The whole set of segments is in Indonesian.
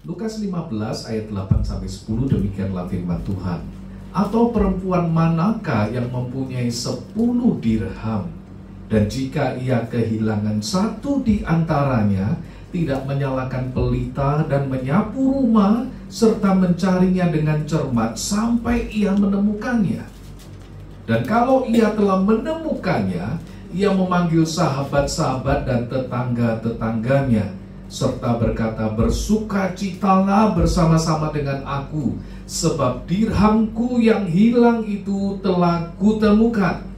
Lukas 15 ayat 8-10 demikianlah firman Tuhan. Atau perempuan manakah yang mempunyai 10 dirham, dan jika ia kehilangan satu di antaranya, tidak menyalakan pelita dan menyapu rumah, serta mencarinya dengan cermat sampai ia menemukannya. Dan kalau ia telah menemukannya, ia memanggil sahabat-sahabat dan tetangga-tetangganya, serta berkata, bersukacitalah bersama-sama dengan aku, sebab dirhamku yang hilang itu telah kutemukan.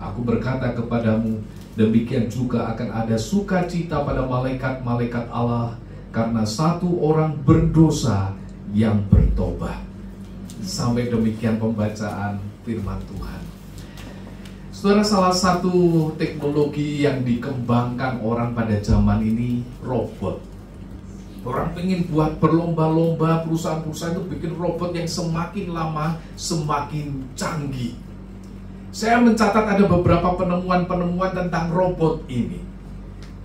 Aku berkata kepadamu, demikian juga akan ada sukacita pada malaikat-malaikat Allah, karena satu orang berdosa yang bertobat. Sampai demikian pembacaan firman Tuhan. Saudara, salah satu teknologi yang dikembangkan orang pada zaman ini robot. Orang pengen buat berlomba-lomba, perusahaan-perusahaan itu bikin robot yang semakin lama semakin canggih. Saya mencatat ada beberapa penemuan-penemuan tentang robot ini.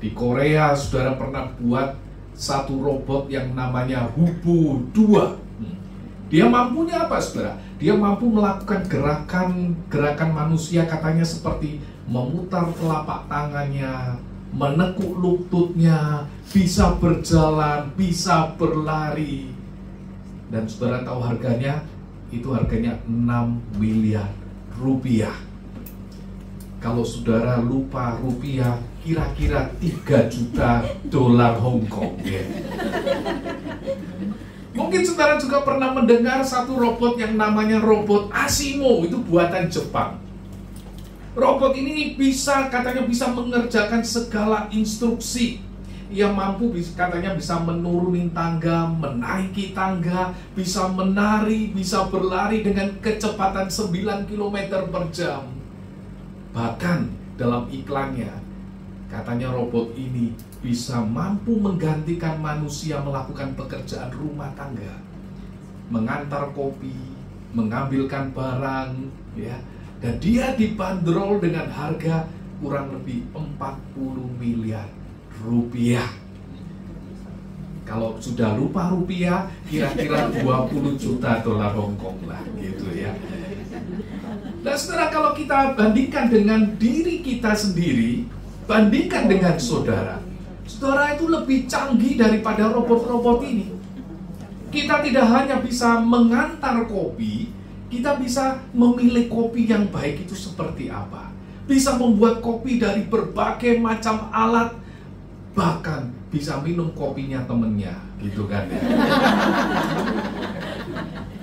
Di Korea, saudara pernah buat satu robot yang namanya Hubo 2. Dia mampunya apa, saudara? Dia mampu melakukan gerakan manusia, katanya seperti memutar telapak tangannya, menekuk lututnya, bisa berjalan, bisa berlari. Dan saudara tahu harganya? Itu harganya 6 miliar rupiah. Kalau saudara lupa rupiah, kira-kira 3 juta dolar Hong Kong ya. Mungkin saudara juga pernah mendengar satu robot yang namanya robot Asimo, itu buatan Jepang. Robot ini katanya bisa mengerjakan segala instruksi. Ia mampu katanya bisa menuruni tangga, menaiki tangga, bisa menari, bisa berlari dengan kecepatan 9 km per jam. Bahkan dalam iklannya, katanya robot ini bisa mampu menggantikan manusia melakukan pekerjaan rumah tangga, mengantar kopi, mengambilkan barang, ya. Dan dia dibanderol dengan harga kurang lebih 40 miliar rupiah. Kalau sudah lupa rupiah, kira-kira 20 juta dolar Hong Kong lah, gitu ya. Dan saudara, kalau kita bandingkan dengan diri kita sendiri, bandingkan dengan saudara itu lebih canggih daripada robot-robot ini. Kita tidak hanya bisa mengantar kopi, kita bisa memilih kopi yang baik itu seperti apa. Bisa membuat kopi dari berbagai macam alat, bahkan bisa minum kopinya temennya, gitu kan ya.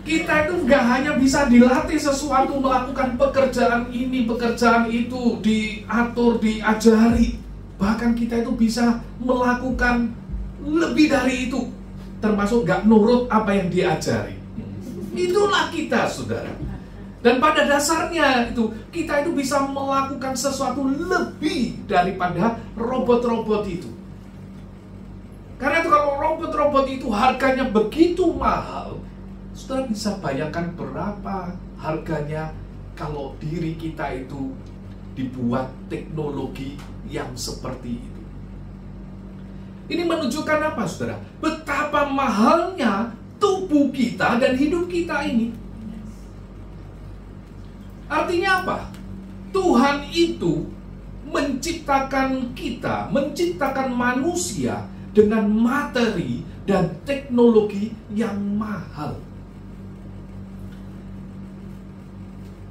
Kita itu nggak hanya bisa dilatih sesuatu, melakukan pekerjaan ini, pekerjaan itu, diatur, diajari. Bahkan kita itu bisa melakukan lebih dari itu, termasuk nggak nurut apa yang diajari. Itulah kita, saudara. Dan pada dasarnya itu, kita itu bisa melakukan sesuatu lebih daripada robot-robot itu. Karena itu kalau robot-robot itu harganya begitu mahal, saudara bisa bayangkan berapa harganya kalau diri kita itu dibuat teknologi yang seperti itu. Ini menunjukkan apa, saudara? Betapa mahalnya tubuh kita dan hidup kita ini. Artinya apa? Tuhan itu menciptakan kita, menciptakan manusia dengan materi dan teknologi yang mahal.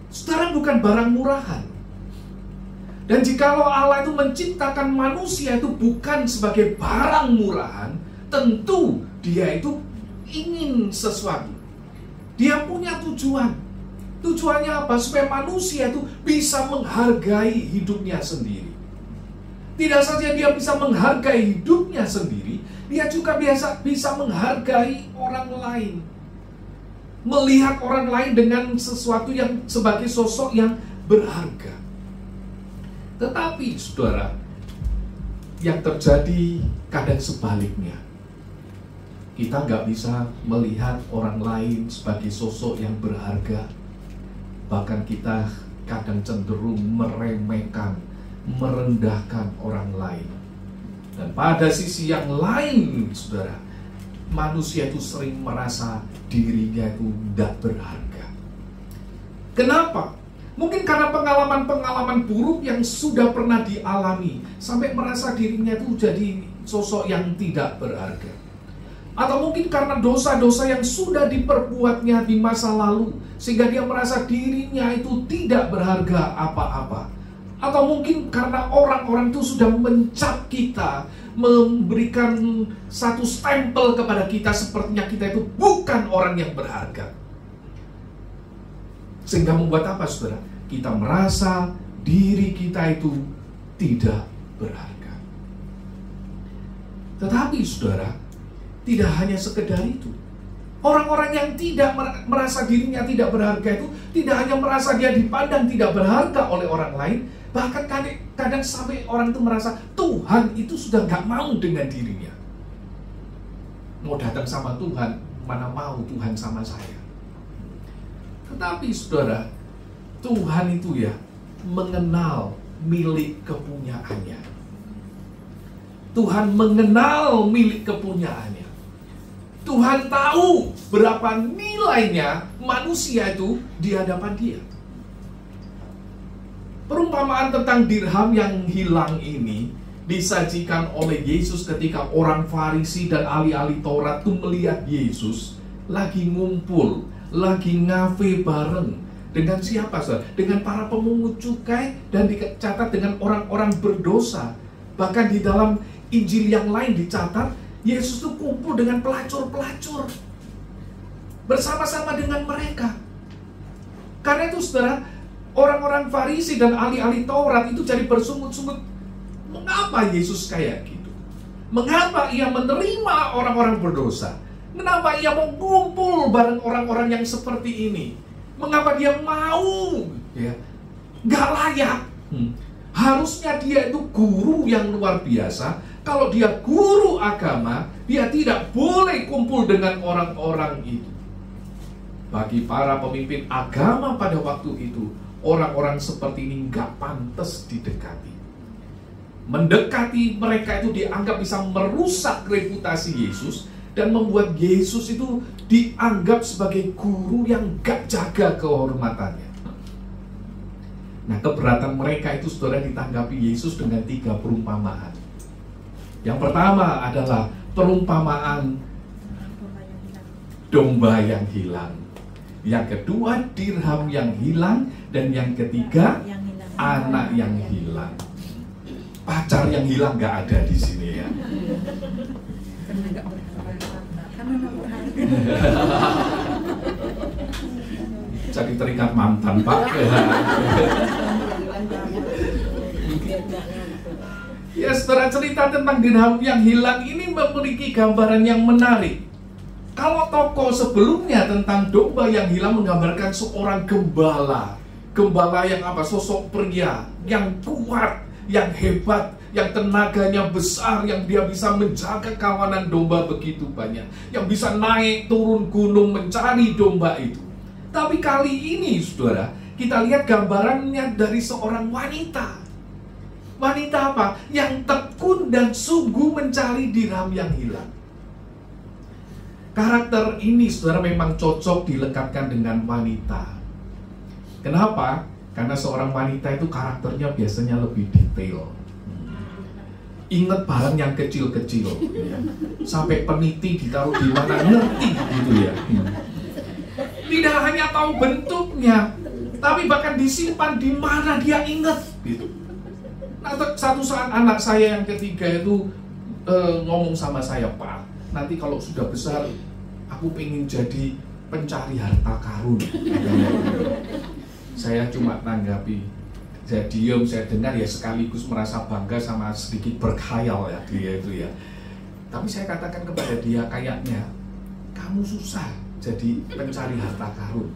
Saudara, bukan barang murahan. Dan jikalau Allah itu menciptakan manusia itu bukan sebagai barang murahan, tentu dia itu ingin sesuatu. Dia punya tujuan. Tujuannya apa? Supaya manusia itu bisa menghargai hidupnya sendiri. Tidak saja dia bisa menghargai hidupnya sendiri, dia juga bisa menghargai orang lain. Melihat orang lain dengan sesuatu yang sebagai sosok yang berharga. Tetapi saudara, yang terjadi kadang sebaliknya. Kita nggak bisa melihat orang lain sebagai sosok yang berharga. Bahkan kita kadang cenderung meremehkan, merendahkan orang lain. Dan pada sisi yang lain, saudara, manusia itu sering merasa dirinya itu tidak berharga. Kenapa? Mungkin karena pengalaman-pengalaman buruk yang sudah pernah dialami, sampai merasa dirinya itu jadi sosok yang tidak berharga. Atau mungkin karena dosa-dosa yang sudah diperbuatnya di masa lalu, sehingga dia merasa dirinya itu tidak berharga apa-apa. Atau mungkin karena orang-orang itu sudah mencap kita, memberikan satu stempel kepada kita, sepertinya kita itu bukan orang yang berharga. Sehingga membuat apa, saudara? Kita merasa diri kita itu tidak berharga. Tetapi saudara, tidak hanya sekedar itu. Orang-orang yang tidak merasa dirinya tidak berharga itu tidak hanya merasa dia dipandang tidak berharga oleh orang lain, bahkan kadang sampai orang itu merasa Tuhan itu sudah gak mau dengan dirinya. Mau datang sama Tuhan, mana mau Tuhan sama saya. Tetapi saudara, Tuhan itu ya mengenal milik kepunyaannya. Tuhan mengenal milik kepunyaannya. Tuhan tahu berapa nilainya manusia itu di hadapan dia. Perumpamaan tentang dirham yang hilang ini disajikan oleh Yesus ketika orang Farisi dan ahli-ahli Taurat itu melihat Yesus lagi ngumpul, lagi ngafe bareng. Dengan siapa, saudara? Dengan para pemungut cukai dan dicatat dengan orang-orang berdosa. Bahkan di dalam Injil yang lain dicatat Yesus itu kumpul dengan pelacur-pelacur bersama-sama dengan mereka. Karena itu saudara, orang-orang Farisi dan ahli-ahli Taurat itu jadi bersungut-sungut. Mengapa Yesus kayak gitu? Mengapa ia menerima orang-orang berdosa? Kenapa ia mau kumpul bareng orang-orang yang seperti ini? Mengapa dia mau? Ya, gak layak. Harusnya dia itu guru yang luar biasa. Kalau dia guru agama, dia tidak boleh kumpul dengan orang-orang itu. Bagi para pemimpin agama pada waktu itu, orang-orang seperti ini gak pantas didekati. Mendekati mereka itu dianggap bisa merusak reputasi Yesus dan membuat Yesus itu dianggap sebagai guru yang gak jaga kehormatannya. Nah, keberatan mereka itu saudara ditanggapi Yesus dengan 3 perumpamaan. Yang pertama adalah perumpamaan domba yang hilang. Yang kedua dirham yang hilang. Dan yang ketiga anak yang hilang. Pacar yang hilang gak ada di sini ya. Jadi terikat mantan Pak. Ya, setelah cerita tentang dirham yang hilang ini memiliki gambaran yang menarik. Kalau tokoh sebelumnya tentang domba yang hilang menggambarkan seorang gembala. Gembala yang apa? Sosok pria yang kuat, yang hebat, yang tenaganya besar, yang dia bisa menjaga kawanan domba begitu banyak, yang bisa naik turun gunung mencari domba itu. Tapi kali ini saudara, kita lihat gambarannya dari seorang wanita. Wanita apa? Yang tekun dan sungguh mencari dirham yang hilang. Karakter ini saudara memang cocok dilekatkan dengan wanita. Kenapa? Karena seorang wanita itu karakternya biasanya lebih detail. Ingat barang yang kecil-kecil ya. Sampai peniti ditaruh di mana ngerti gitu ya. Tidak hanya tahu bentuknya, tapi bahkan disimpan di mana dia ingat gitu. Nah, satu saat anak saya yang ketiga itu ngomong sama saya, Pak, nanti kalau sudah besar aku pengen jadi pencari harta karun. Saya cuma tanggapi, saya diam, saya dengar ya, sekaligus merasa bangga sama sedikit berkhayal ya dia itu ya. Tapi saya katakan kepada dia, kayaknya kamu susah jadi pencari harta karun.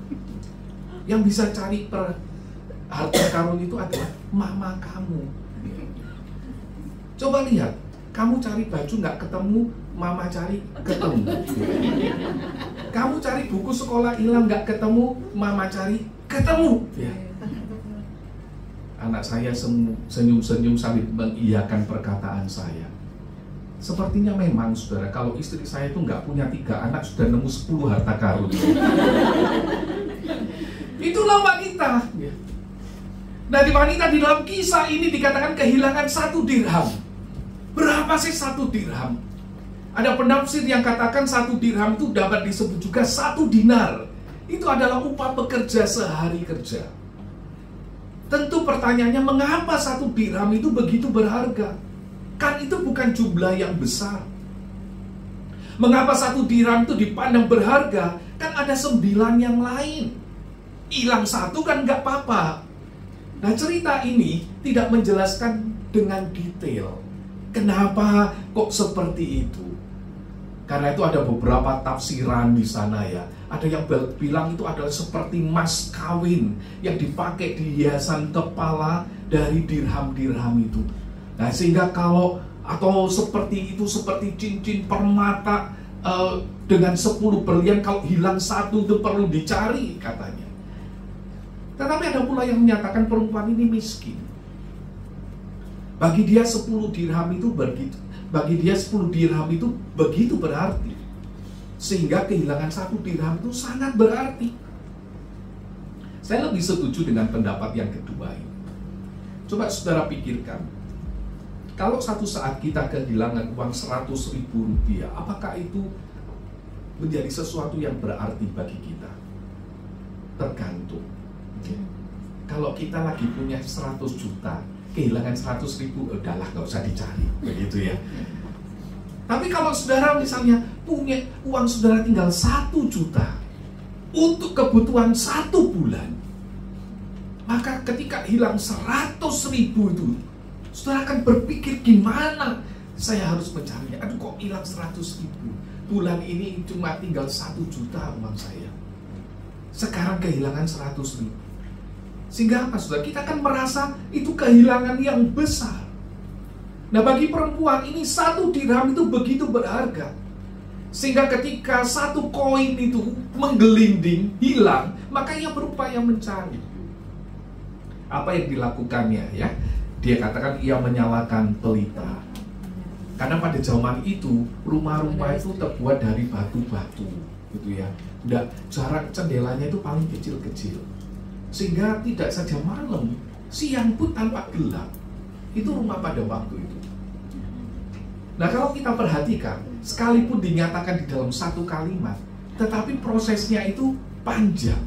Yang bisa cari harta karun itu adalah mama kamu. Coba lihat, kamu cari baju nggak ketemu, mama cari ketemu. Kamu cari buku sekolah hilang nggak ketemu, mama cari ketemu. Ya. Anak saya senyum-senyum sambil mengiyakan perkataan saya. Sepertinya memang saudara, kalau istri saya itu nggak punya 3 anak, sudah nemu 10 harta karun. Itulah wanita. Nah, di wanita di dalam kisah ini dikatakan kehilangan 1 dirham. Berapa sih 1 dirham? Ada penafsir yang katakan 1 dirham itu dapat disebut juga 1 dinar. Itu adalah upah pekerja sehari kerja. Tentu pertanyaannya, mengapa 1 dirham itu begitu berharga? Kan itu bukan jumlah yang besar. Mengapa 1 dirham itu dipandang berharga? Kan ada 9 yang lain. Hilang 1 kan nggak apa-apa. Nah, cerita ini tidak menjelaskan dengan detail kenapa kok seperti itu. Karena itu ada beberapa tafsiran di sana ya. Ada yang bilang itu adalah seperti mas kawin yang dipakai di hiasan kepala dari dirham-dirham itu. Nah, sehingga kalau atau seperti itu, seperti cincin permata dengan 10 berlian, kalau hilang 1 itu perlu dicari katanya. Tetapi ada pula yang menyatakan perempuan ini miskin. Bagi dia 10 dirham itu begitu. Bagi dia 10 dirham itu begitu berarti. Sehingga kehilangan 1 dirham itu sangat berarti. Saya lebih setuju dengan pendapat yang kedua ini. Coba saudara pikirkan, kalau satu saat kita kehilangan uang 100.000 rupiah, apakah itu menjadi sesuatu yang berarti bagi kita? Tergantung. Kalau kita lagi punya 100 juta, kehilangan 100.000, udahlah nggak usah dicari, begitu ya. Tapi kalau saudara misalnya punya uang saudara tinggal 1 juta untuk kebutuhan 1 bulan, maka ketika hilang 100.000 itu, saudara akan berpikir, gimana saya harus mencarinya? Aduh, kok hilang 100.000? Bulan ini cuma tinggal 1 juta uang saya. Sekarang kehilangan 100.000. Sehingga apa, saudara? Kita akan merasa itu kehilangan yang besar. Nah, bagi perempuan ini 1 dirham itu begitu berharga. Sehingga ketika 1 koin itu menggelinding, hilang, maka ia berupaya mencari. Apa yang dilakukannya ya? Dia katakan ia menyalakan pelita. Karena pada zaman itu rumah-rumah itu terbuat dari batu-batu, gitu ya. Jarak jendelanya itu paling kecil-kecil. Sehingga tidak saja malam, siang pun tanpa gelap. Itu rumah pada waktu itu. Nah, kalau kita perhatikan, sekalipun dinyatakan di dalam 1 kalimat, tetapi prosesnya itu panjang.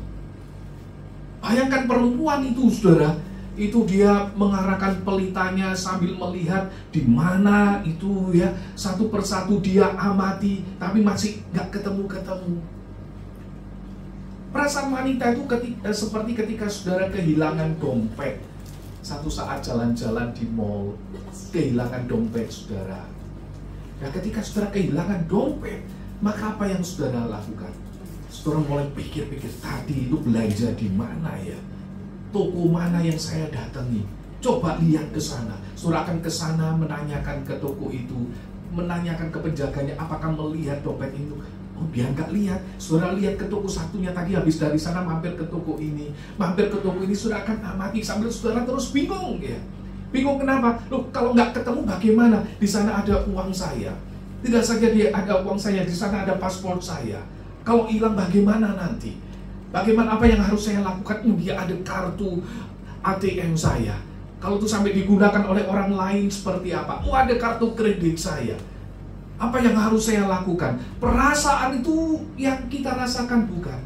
Bayangkan perempuan itu, saudara, itu dia mengarahkan pelitanya sambil melihat di mana itu ya, satu persatu dia amati, tapi masih nggak ketemu-ketemu. Perasaan wanita itu seperti ketika saudara kehilangan dompet. Satu saat jalan-jalan di mall, kehilangan dompet saudara. Nah, ketika saudara kehilangan dompet, maka apa yang saudara lakukan? Saudara mulai pikir-pikir, tadi itu belanja di mana ya? Toko mana yang saya datangi? Coba lihat ke sana. Saudara akan ke sana menanyakan ke toko itu, menanyakan ke penjaganya apakah melihat dompet itu. Oh, dia nggak lihat. Saudara lihat ke toko satunya tadi, habis dari sana mampir ke toko ini. Mampir ke toko ini, saudara akan amati sambil saudara terus bingung ya. Bingung kenapa? Loh, kalau nggak ketemu bagaimana? Di sana ada uang saya. Tidak saja dia ada uang saya, di sana ada paspor saya. Kalau hilang bagaimana nanti? Bagaimana, apa yang harus saya lakukan? Dia ada kartu ATM saya. Kalau itu sampai digunakan oleh orang lain seperti apa? Oh, ada kartu kredit saya. Apa yang harus saya lakukan? Perasaan itu yang kita rasakan bukan?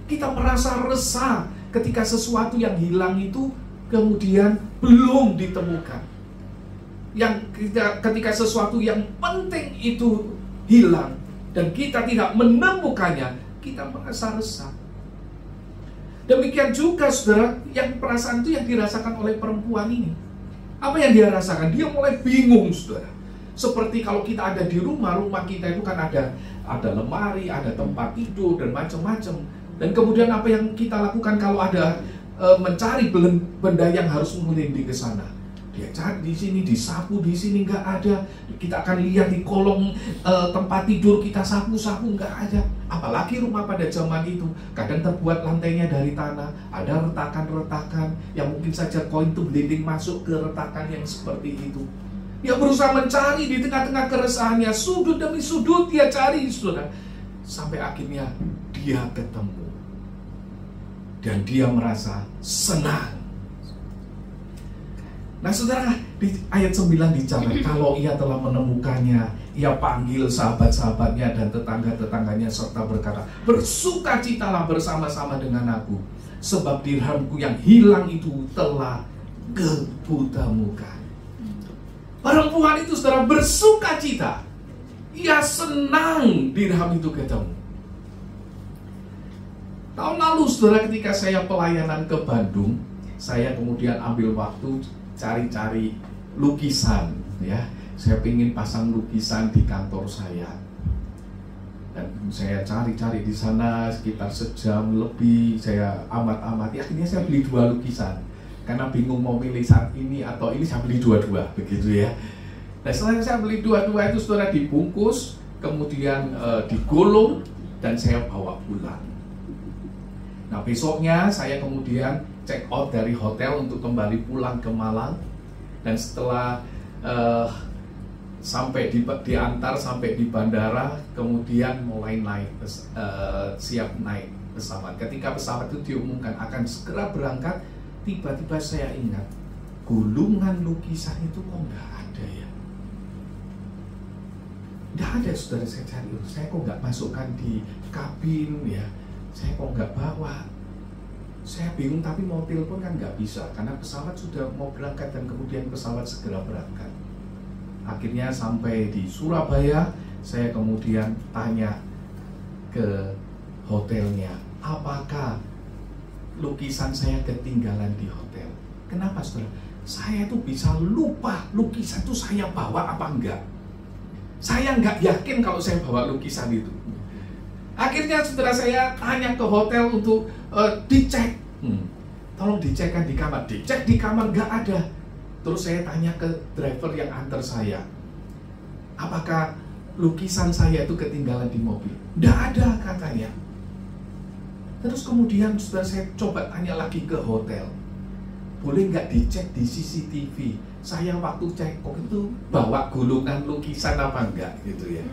Kita merasa resah ketika sesuatu yang hilang itu kemudian belum ditemukan. Ketika sesuatu yang penting itu hilang dan kita tidak menemukannya, kita merasa resah. Demikian juga saudara, yang perasaan itu yang dirasakan oleh perempuan ini. Apa yang dia rasakan? Dia mulai bingung saudara. Seperti kalau kita ada di rumah kita itu kan ada lemari, ada tempat tidur dan macam-macam. Dan kemudian apa yang kita lakukan kalau ada mencari benda yang harus mengelinding ke sana? Dia cari di sini, disapu di sini, nggak ada. Kita akan lihat di kolong tempat tidur kita sapu-sapu, nggak ada. Apalagi rumah pada zaman itu kadang terbuat lantainya dari tanah, ada retakan-retakan yang mungkin saja koin itu gelinding masuk ke retakan yang seperti itu. Dia berusaha mencari di tengah-tengah keresahannya, sudut demi sudut dia cari, saudara. Sampai akhirnya dia ketemu. Dan dia merasa senang. Nah saudara, di ayat 9 dicatat, kalau ia telah menemukannya, ia panggil sahabat-sahabatnya dan tetangga-tetangganya serta berkata, bersukacitalah bersama-sama dengan aku, sebab dirhamku yang hilang itu telah kutemukan. Perempuan itu saudara bersukacita. Ia senang dirham itu ketemu. Tahun lalu saudara, ketika saya pelayanan ke Bandung, saya kemudian ambil waktu cari-cari lukisan, ya. Saya ingin pasang lukisan di kantor saya. Dan saya cari-cari di sana sekitar sejam lebih, saya amat-amati. Akhirnya saya beli 2 lukisan. Karena bingung mau pilih saat ini atau ini, saya beli dua-dua, begitu ya. Nah setelah saya beli dua-dua itu saudara, dibungkus, kemudian digulung, dan saya bawa pulang. Nah besoknya saya kemudian check out dari hotel untuk kembali pulang ke Malang. Dan setelah sampai diantar sampai di bandara, kemudian mulai naik, siap naik pesawat. Ketika pesawat itu diumumkan akan segera berangkat, tiba-tiba saya ingat, gulungan lukisan itu kok nggak ada ya? Nggak ada saudara, saya cari, saya kok nggak masukkan di kabin ya? Saya kok nggak bawa? Saya bingung, tapi mau telepon kan nggak bisa, karena pesawat sudah mau berangkat dan kemudian pesawat segera berangkat. Akhirnya sampai di Surabaya, saya kemudian tanya ke hotelnya, apakah lukisan saya ketinggalan di hotel. Kenapa saudara? Saya tuh bisa lupa lukisan itu saya bawa apa enggak. Saya enggak yakin kalau saya bawa lukisan itu. Akhirnya saudara, saya tanya ke hotel untuk dicek. Tolong dicekkan di kamar. Dicek di kamar enggak ada. Terus saya tanya ke driver yang antar saya, apakah lukisan saya itu ketinggalan di mobil? Enggak ada katanya. Terus kemudian saudara, saya coba tanya lagi ke hotel, boleh nggak dicek di CCTV? Saya waktu cek kok itu bawa gulungan lukisan apa enggak gitu ya.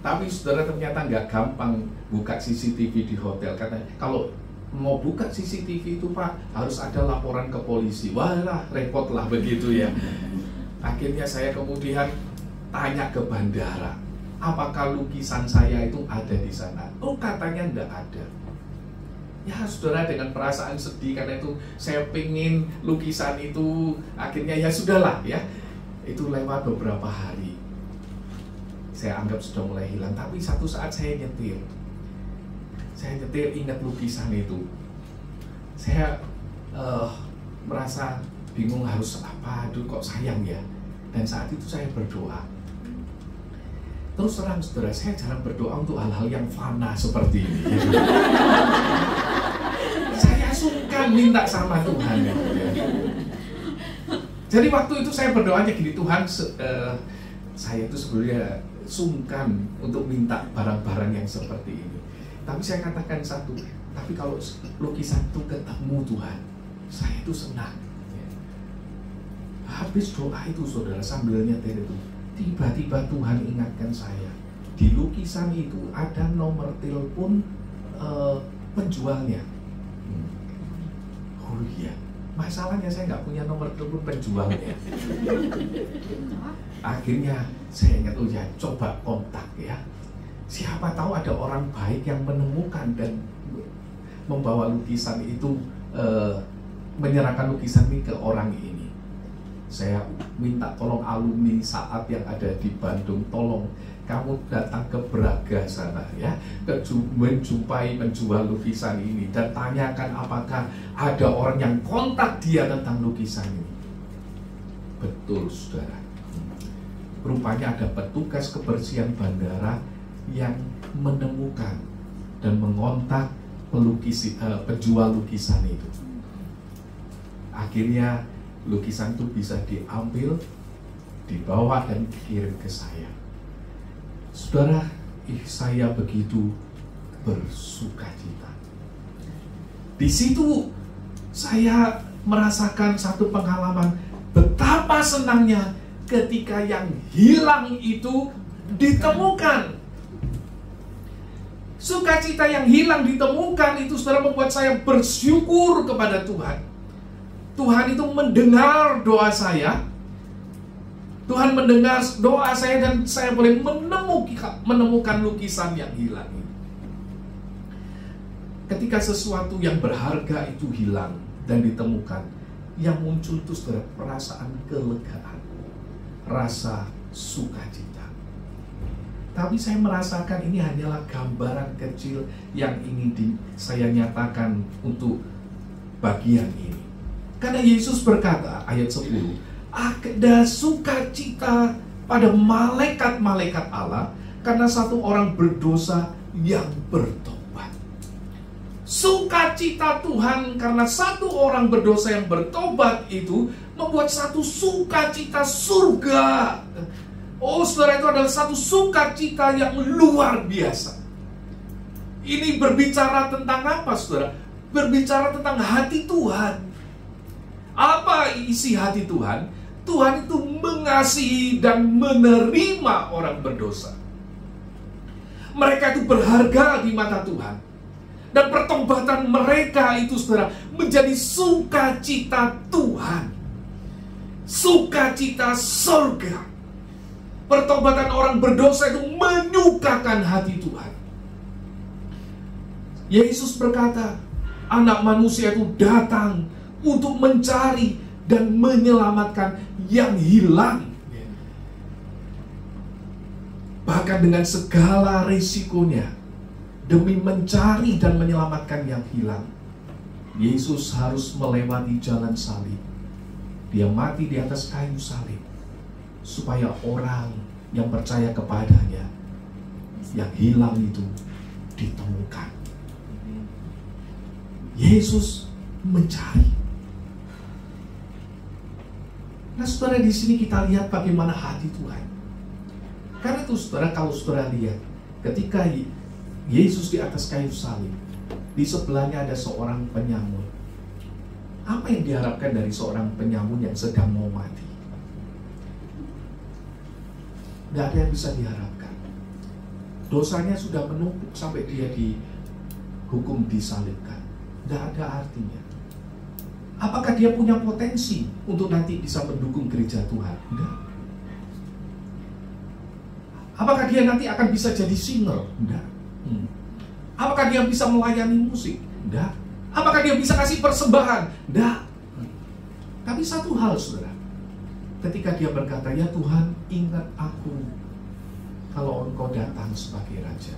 Tapi saudara, ternyata nggak gampang buka CCTV di hotel. Karena kalau mau buka CCTV itu Pak, harus ada laporan ke polisi. Walah, repot lah begitu ya. Akhirnya saya kemudian tanya ke bandara, apakah lukisan saya itu ada di sana? Oh katanya nggak ada. Ya saudara, dengan perasaan sedih karena itu saya pengen lukisan itu, akhirnya ya sudahlah ya. Itu lewat beberapa hari, saya anggap sudah mulai hilang. Tapi satu saat saya nyetir ingat lukisan itu. Saya merasa bingung harus apa, aduh kok sayang ya. Dan saat itu saya berdoa. Terus terang saudara, saya jarang berdoa untuk hal-hal yang fana seperti ini. Saya sungkan minta sama Tuhan ya. Jadi waktu itu saya berdoanya gini, Tuhan, saya itu sebenarnya sungkan untuk minta barang-barang yang seperti ini. Tapi saya katakan satu, tapi kalau lukisan itu ketemu Tuhan, saya itu senang. Habis doa itu saudara, sambil nyetir itu, tiba-tiba Tuhan ingatkan saya, di lukisan itu ada nomor telepon penjualnya. Oh iya, masalahnya saya nggak punya nomor telepon penjualnya. Akhirnya saya ingat, oh ya coba kontak ya. Siapa tahu ada orang baik yang menemukan dan membawa lukisan itu, menyerahkan lukisan ini ke orang ini. Saya minta tolong alumni saat yang ada di Bandung, tolong kamu datang ke Braga sana ya, menjumpai penjual lukisan ini dan tanyakan apakah ada orang yang kontak dia tentang lukisan ini. Betul saudara, rupanya ada petugas kebersihan bandara yang menemukan dan mengontak penjual lukisan itu. Akhirnya lukisan itu bisa diambil, dibawa dan dikirim ke saya. Saudara, saya begitu bersukacita. Di situ saya merasakan satu pengalaman betapa senangnya ketika yang hilang itu ditemukan. Sukacita yang hilang ditemukan itu, saudara, membuat saya bersyukur kepada Tuhan. Tuhan itu mendengar doa saya. Tuhan mendengar doa saya dan saya boleh menemukan lukisan yang hilang ini. Ketika sesuatu yang berharga itu hilang dan ditemukan, yang muncul itu, saudara, perasaan kelegaan, rasa sukacita. Tapi saya merasakan ini hanyalah gambaran kecil yang ingin saya nyatakan untuk bagian ini. Karena Yesus berkata, ayat 10, ada sukacita pada malaikat-malaikat Allah karena satu orang berdosa yang bertobat. Sukacita Tuhan karena satu orang berdosa yang bertobat itu membuat satu sukacita surga. Oh, saudara, itu adalah satu sukacita yang luar biasa. Ini berbicara tentang apa, saudara? Berbicara tentang hati Tuhan. Apa isi hati Tuhan? Tuhan itu mengasihi dan menerima orang berdosa. Mereka itu berharga di mata Tuhan. Dan pertobatan mereka itu, saudara, menjadi sukacita Tuhan. Sukacita surga. Pertobatan orang berdosa itu menyukakan hati Tuhan. Yesus berkata, Anak Manusia itu datang untuk mencari dan menyelamatkan yang hilang. Bahkan dengan segala resikonya, demi mencari dan menyelamatkan yang hilang, Yesus harus melewati jalan salib. Dia mati di atas kayu salib, supaya orang yang percaya kepadanya, yang hilang itu ditemukan. Yesus mencari. Nah, saudara, di sini kita lihat bagaimana hati Tuhan. Karena itu, saudara, kalau saudara lihat, ketika Yesus di atas kayu salib, di sebelahnya ada seorang penyamun. Apa yang diharapkan dari seorang penyamun yang sedang mau mati? Tidak ada yang bisa diharapkan. Dosanya sudah menumpuk sampai dia dihukum disalibkan. Tidak ada artinya. Apakah dia punya potensi untuk nanti bisa mendukung gereja Tuhan? Enggak. Apakah dia nanti akan bisa jadi singer? Enggak. Apakah dia bisa melayani musik? Enggak. Apakah dia bisa kasih persembahan? Enggak. Tapi satu hal, saudara, ketika dia berkata, ya Tuhan, ingat aku kalau Engkau datang sebagai Raja.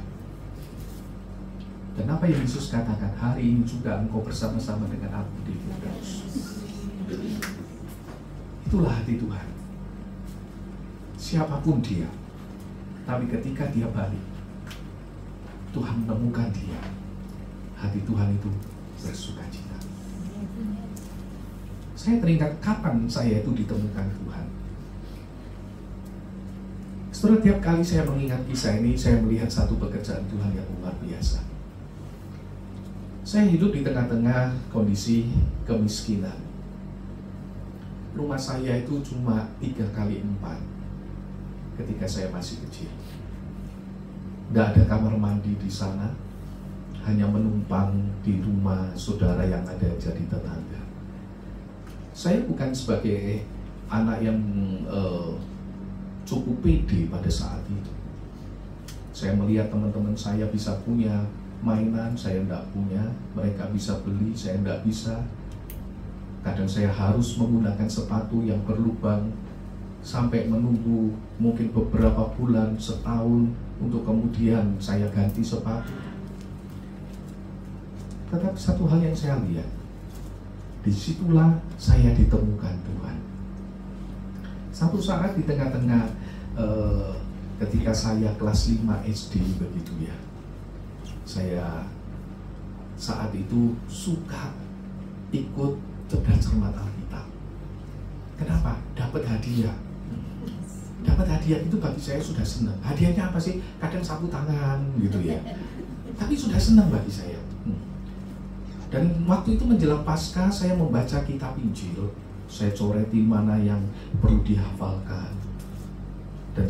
Dan apa yang Yesus katakan, hari ini juga engkau bersama-sama dengan aku di Firdaus. Itulah hati Tuhan. Siapapun dia, tapi ketika dia balik, Tuhan menemukan dia. Hati Tuhan itu bersukacita. Saya teringat kapan saya itu ditemukan Tuhan. Setelah tiap kali saya mengingat kisah ini, saya melihat satu pekerjaan Tuhan yang luar biasa. Saya hidup di tengah-tengah kondisi kemiskinan. Rumah saya itu cuma 3x4 ketika saya masih kecil. Tidak ada kamar mandi di sana, hanya menumpang di rumah saudara yang ada jadi tetangga. Saya bukan sebagai anak yang cukup pede pada saat itu. Saya melihat teman-teman saya bisa punya mainan, saya tidak punya. Mereka bisa beli, saya tidak bisa. Kadang saya harus menggunakan sepatu yang berlubang sampai menunggu mungkin beberapa bulan, setahun, untuk kemudian saya ganti sepatu. Tetapi satu hal yang saya lihat, disitulah saya ditemukan Tuhan. Satu saat di tengah-tengah ketika saya kelas 5 SD begitu ya, saya saat itu suka ikut cerdas cermat Alkitab. Kenapa? Dapat hadiah. Dapat hadiah itu bagi saya sudah senang. Hadiahnya apa sih? Kadang sapu tangan gitu ya. Tapi sudah senang bagi saya. Dan waktu itu menjelang Paskah, saya membaca kitab Injil. Saya coreti mana yang perlu dihafalkan, Dan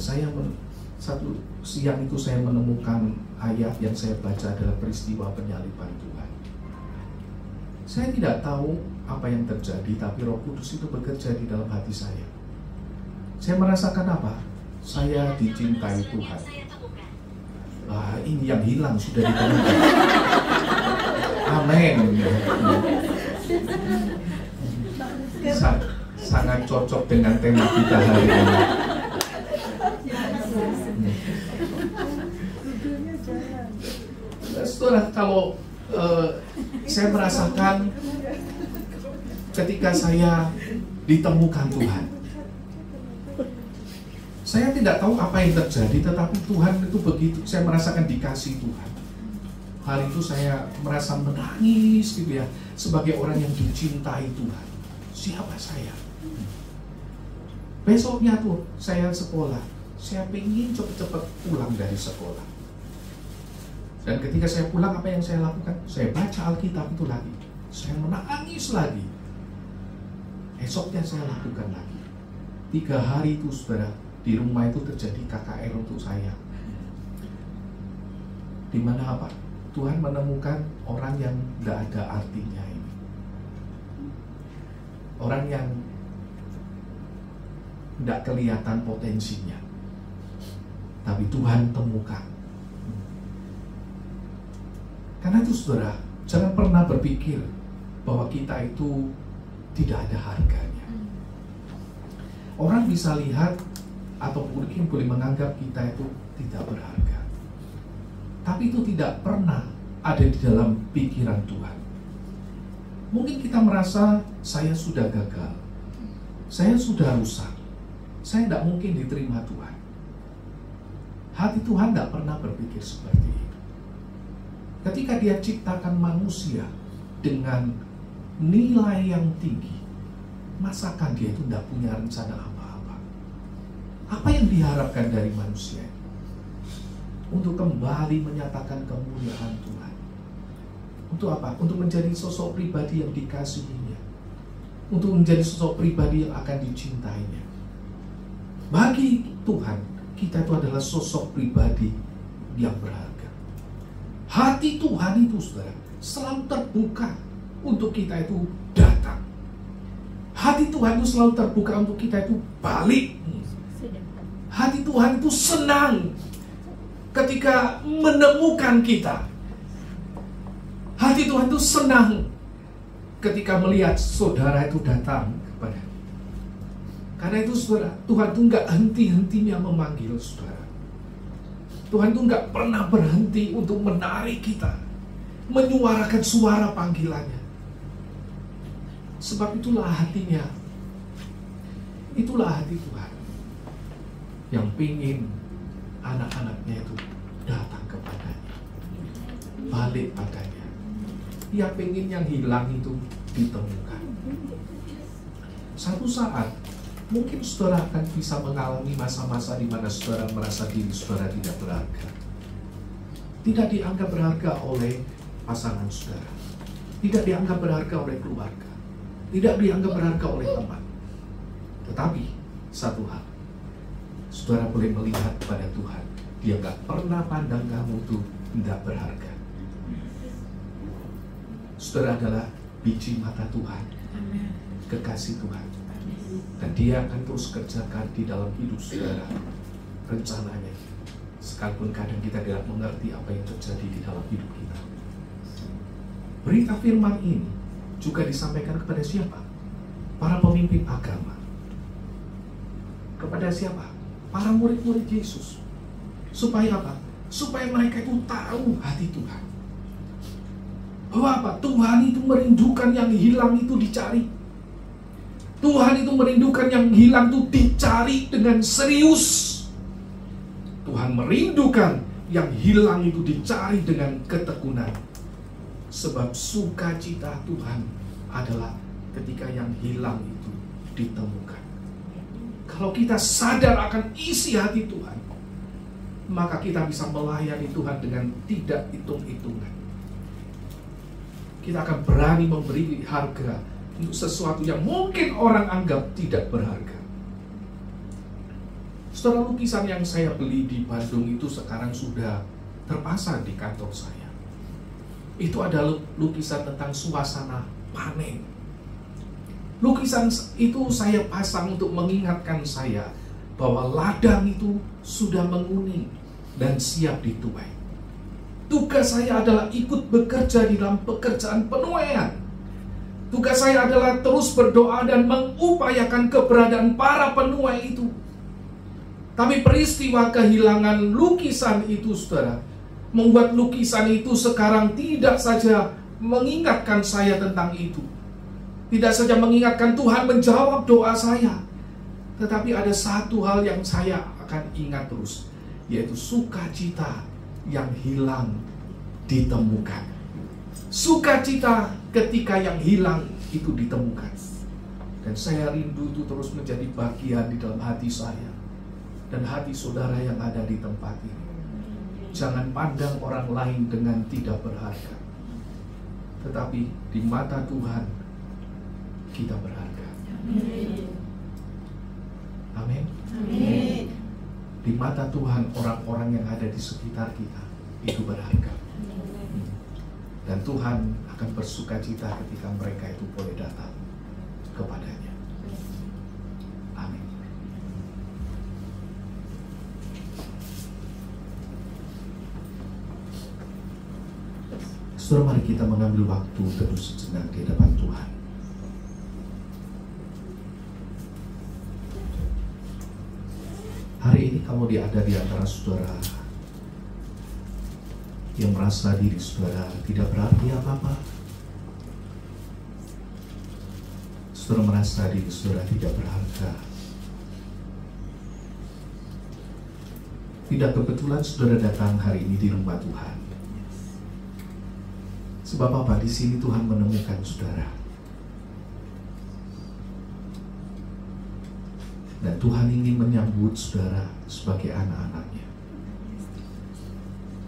satu siang itu saya menemukan ayat yang saya baca adalah peristiwa penyaliban Tuhan. Saya tidak tahu apa yang terjadi, tapi Roh Kudus itu bekerja di dalam hati saya. Saya merasakan apa? Saya dicintai Tuhan. Ini yang hilang sudah ditemukan. Amin. Sangat cocok dengan tema kita hari ini. Saudara, kalau saya merasakan ketika saya ditemukan Tuhan, saya tidak tahu apa yang terjadi, tetapi Tuhan itu begitu. Saya merasakan dikasih Tuhan. Hari itu saya merasa menangis gitu ya, sebagai orang yang dicintai Tuhan. Siapa saya? Besoknya tuh saya sekolah, saya pengen cepet-cepet pulang dari sekolah. Dan ketika saya pulang, apa yang saya lakukan? Saya baca Alkitab itu lagi. Saya menangis lagi. Esoknya saya lakukan lagi. 3 hari itu saudara, di rumah itu terjadi KKR untuk saya. Di mana apa? Tuhan menemukan orang yang tidak ada artinya ini. Orang yang tidak kelihatan potensinya. Tapi Tuhan temukan. Karena itu saudara, jangan pernah berpikir bahwa kita itu tidak ada harganya. Orang bisa lihat atau mungkin boleh menganggap kita itu tidak berharga. Tapi itu tidak pernah ada di dalam pikiran Tuhan. Mungkin kita merasa saya sudah gagal, saya sudah rusak, saya tidak mungkin diterima Tuhan. Hati Tuhan tidak pernah berpikir seperti itu. Ketika Dia ciptakan manusia dengan nilai yang tinggi, masakan Dia itu tidak punya rencana apa-apa? Apa yang diharapkan dari manusia? Untuk kembali menyatakan kemuliaan Tuhan. Untuk apa? Untuk menjadi sosok pribadi yang dikasihinya. Untuk menjadi sosok pribadi yang akan dicintainya. Bagi Tuhan, kita itu adalah sosok pribadi yang berharga. Hati Tuhan itu saudara selalu terbuka untuk kita itu datang. Hati Tuhan itu selalu terbuka untuk kita itu balik. Hati Tuhan itu senang ketika menemukan kita. Hati Tuhan itu senang ketika melihat saudara itu datang kepada. Karena itu saudara, Tuhan itu nggak henti-hentinya memanggil saudara. Tuhan itu nggak pernah berhenti untuk menarik kita, menyuarakan suara panggilannya. Sebab itulah hatinya. Itulah hati Tuhan yang pingin anak-anaknya itu datang kepadanya, balik padanya. Dia pengen yang hilang itu ditemukan. Satu saat mungkin saudara akan bisa mengalami masa-masa di mana saudara merasa diri saudara tidak berharga, tidak dianggap berharga oleh pasangan saudara, tidak dianggap berharga oleh keluarga, tidak dianggap berharga oleh teman. Tetapi satu hal, saudara boleh melihat pada Tuhan, Dia gak pernah pandang kamu itu tidak berharga. Saudara adalah biji mata Tuhan, kekasih Tuhan, dan Dia akan terus kerjakan di dalam hidup saudara rencananya, sekalipun kadang kita tidak mengerti apa yang terjadi di dalam hidup kita. Berita firman ini juga disampaikan kepada siapa? Para pemimpin agama. Kepada siapa? Para murid-murid Yesus. Supaya apa? Supaya mereka itu tahu hati Tuhan. Bahwa apa? Tuhan itu merindukan yang hilang itu dicari. Tuhan itu merindukan yang hilang itu dicari dengan serius. Tuhan merindukan yang hilang itu dicari dengan ketekunan. Sebab sukacita Tuhan adalah ketika yang hilang itu ditemukan. Kalau kita sadar akan isi hati Tuhan, maka kita bisa melayani Tuhan dengan tidak hitung-hitungan. Kita akan berani memberi harga untuk sesuatu yang mungkin orang anggap tidak berharga. Saudara, lukisan yang saya beli di Bandung itu sekarang sudah terpasang di kantor saya. Itu adalah lukisan tentang suasana panen. Lukisan itu saya pasang untuk mengingatkan saya bahwa ladang itu sudah menguning dan siap dituai. Tugas saya adalah ikut bekerja di dalam pekerjaan penuaian. Tugas saya adalah terus berdoa dan mengupayakan keberadaan para penuai itu. Tapi peristiwa kehilangan lukisan itu, saudara, membuat lukisan itu sekarang tidak saja mengingatkan saya tentang itu. Tidak saja mengingatkan Tuhan menjawab doa saya, tetapi ada satu hal yang saya akan ingat terus, yaitu sukacita yang hilang ditemukan. Sukacita ketika yang hilang itu ditemukan. Dan saya rindu itu terus menjadi bagian di dalam hati saya dan hati saudara yang ada di tempat ini. Jangan pandang orang lain dengan tidak berharga, tetapi di mata Tuhan kita berharga. Amin. Amin. Di mata Tuhan orang-orang yang ada di sekitar kita itu berharga. Dan Tuhan akan bersukacita ketika mereka itu boleh datang kepadanya. Amin. Saudara, mari kita mengambil waktu terus sejenak di hadapan Tuhan. Hari ini kamu ada di antara saudara yang merasa diri saudara tidak berarti apa-apa. Saudara merasa diri saudara tidak berharga. Tidak kebetulan saudara datang hari ini di rumah Tuhan. Sebab apa? Di sini Tuhan menemukan saudara. Dan Tuhan ingin menyambut saudara sebagai anak-anaknya.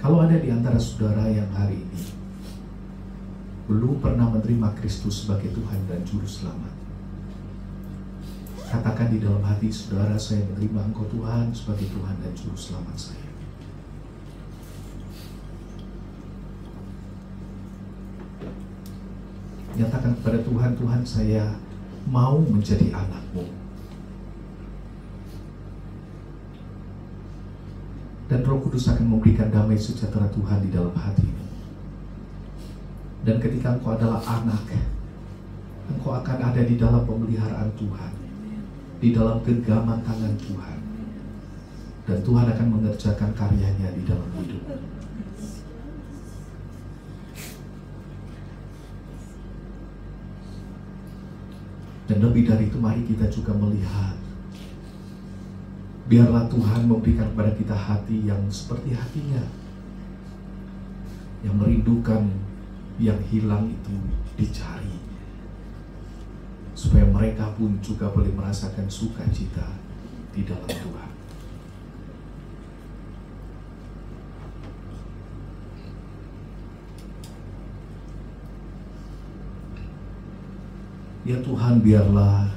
Kalau ada di antara saudara yang hari ini belum pernah menerima Kristus sebagai Tuhan dan Juru Selamat, katakan di dalam hati saudara, saya menerima Engkau Tuhan sebagai Tuhan dan Juru Selamat saya. Nyatakan kepada Tuhan, Tuhan, saya mau menjadi anak-Mu. Dan Roh Kudus akan memberikan damai sejahtera Tuhan di dalam hatimu. Dan ketika engkau adalah anak, engkau akan ada di dalam pemeliharaan Tuhan, di dalam genggaman tangan Tuhan. Dan Tuhan akan mengerjakan karyanya di dalam hidup. Dan lebih dari itu, mari kita juga melihat, biarlah Tuhan memberikan kepada kita hati yang seperti hatinya, yang merindukan yang hilang itu dicari, supaya mereka pun juga boleh merasakan sukacita di dalam Tuhan. Ya Tuhan, biarlah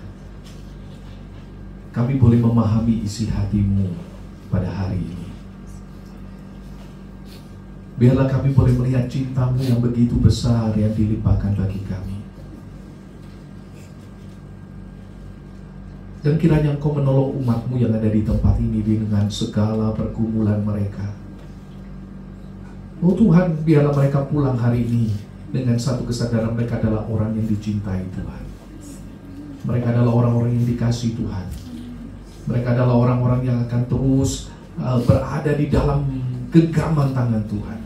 kami boleh memahami isi hati-Mu pada hari ini. Biarlah kami boleh melihat cinta-Mu yang begitu besar yang dilimpahkan bagi kami. Dan kiranya Engkau menolong umat-Mu yang ada di tempat ini dengan segala pergumulan mereka. Oh Tuhan, biarlah mereka pulang hari ini dengan satu kesadaran mereka adalah orang yang dicintai Tuhan. Mereka adalah orang-orang yang dikasihi Tuhan. Mereka adalah orang-orang yang akan terus berada di dalam genggaman tangan Tuhan.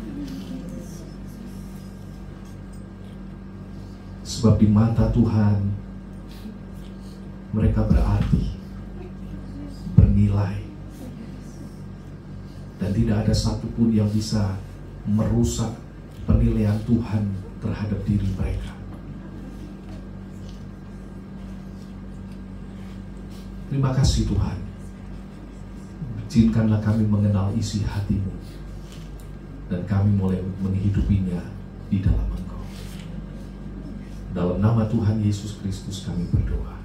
Sebab di mata Tuhan mereka berarti, bernilai, dan tidak ada satupun yang bisa merusak penilaian Tuhan terhadap diri mereka. Terima kasih Tuhan. Izinkanlah kami mengenal isi hati-Mu, dan kami mulai menghidupinya di dalam Engkau. Dalam nama Tuhan Yesus Kristus kami berdoa.